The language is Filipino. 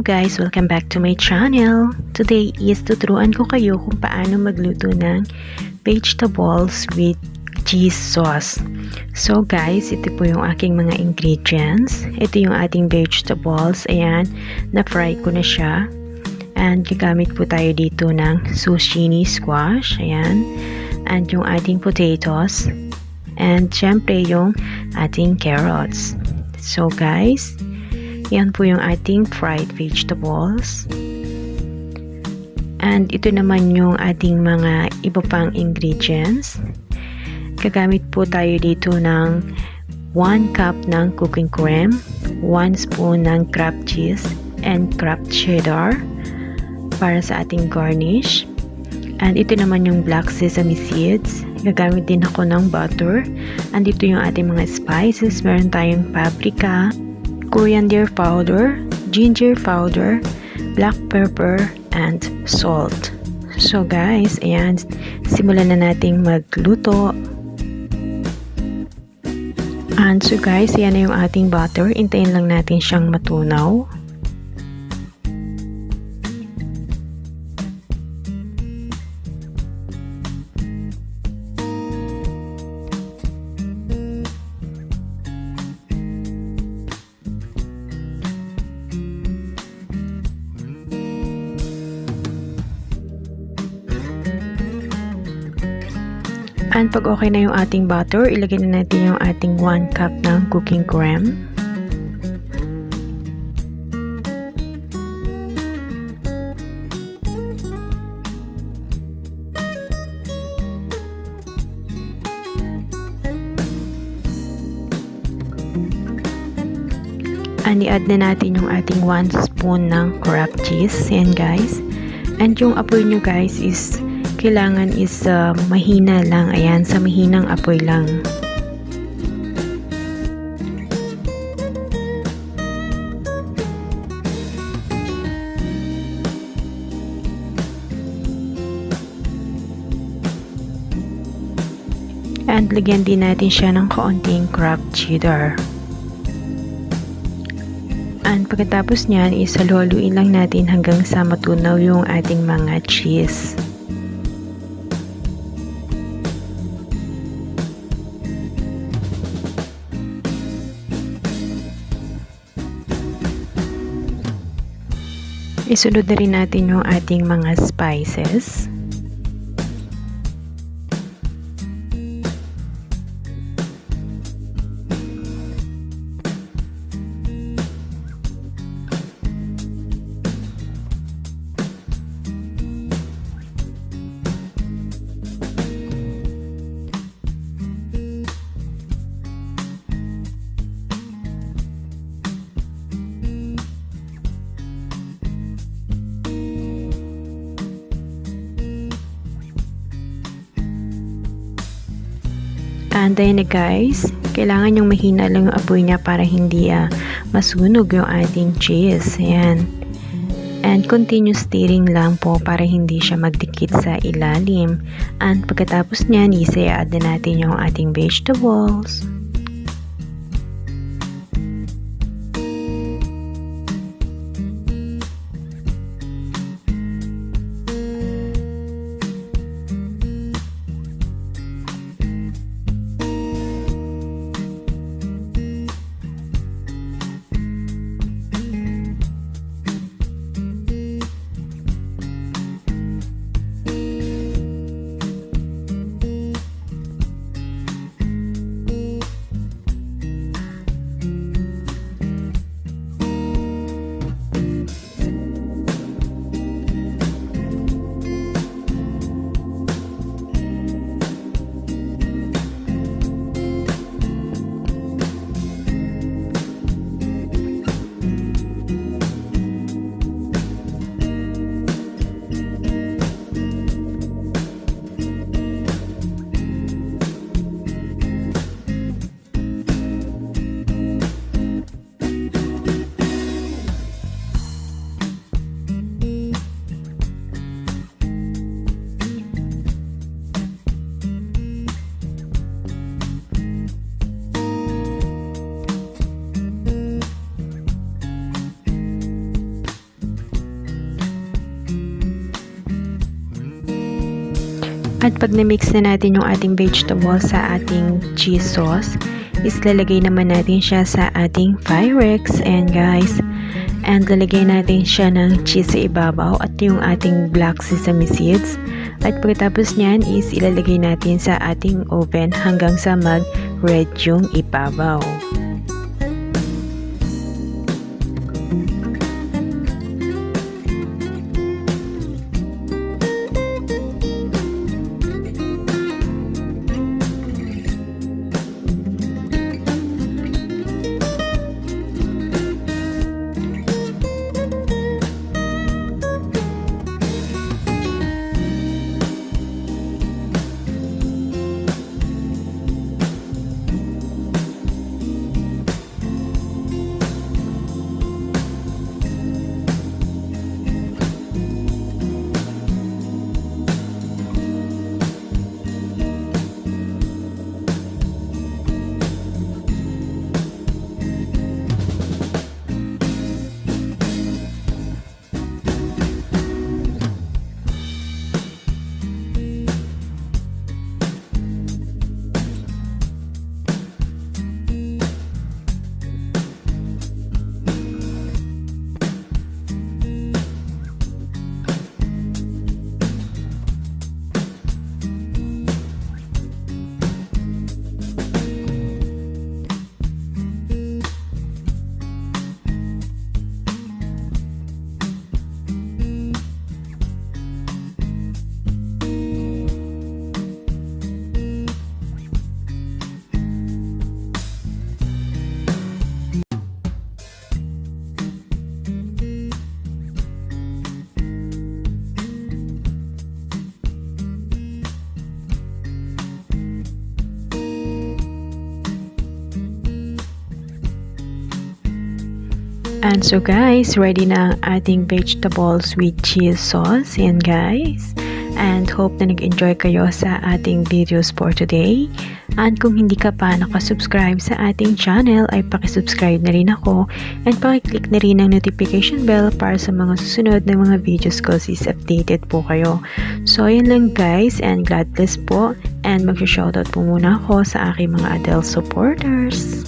guys, welcome back to my channel. Today is tuturuan ko kayo kung paano magluto ng vegetables with cheese sauce. So guys, ito po yung aking mga ingredients. Ito yung ating vegetables. Ayan, na-fry ko na siya. And gagamit po tayo dito ng zucchini squash. Ayan. And yung ating potatoes. And syempre yung ating carrots. So guys, yan po yung ating fried vegetables. And ito naman yung ating mga iba pang ingredients. Gagamit po tayo dito ng 1 cup ng cooking cream, 1 spoon ng Kraft cheese, and Kraft cheddar para sa ating garnish. And ito naman yung black sesame seeds. Gagamit din ako ng butter. And ito yung ating mga spices. Meron tayong paprika, corriander powder, ginger powder, black pepper, and salt. So guys, ayan, simulan na nating magluto. And so guys, ayan na yung ating butter. Hintayin lang natin siyang matunaw. And pag okay na yung ating butter, ilagay na natin yung ating 1 cup ng cooking cream. And i-add na natin yung ating 1 spoon ng Kraft cheese. Yan guys. And yung apoy nyo guys is kailangan is mahina lang. Ayan, sa mahinang apoy lang. And lagyan din natin siya ng kaunting Kraft cheddar. And pagkatapos niyan is haluin lang natin hanggang sa matunaw yung ating mga cheese. Isunod na rin natin yung ating mga spices. And then guys, kailangan yung mahina lang yung apoy niya para hindi masunog yung ating cheese. Ayan. And continue stirring lang po para hindi siya magdikit sa ilalim. And pagkatapos niyan, i-add na natin yung ating vegetables. At pag na-mix na natin yung ating vegetable sa ating cheese sauce, is lalagay naman natin siya sa ating Pyrex. And guys, and lalagay natin siya ng cheese sa ibabaw at yung ating black sesame seeds. At pagkatapos niyan is ilalagay natin sa ating oven hanggang sa mag-red yung ibabaw. And so guys, ready na ang ating vegetables with cheese sauce. Yan guys. And hope na nag-enjoy kayo sa ating videos for today. And kung hindi ka pa nakasubscribe sa ating channel, ay pakisubscribe na rin ako. And pakiclick na rin ang notification bell para sa mga susunod na mga videos ko is updated po kayo. So yun lang guys, and God bless po. And mag-shoutout po muna ako sa aking mga Adele supporters.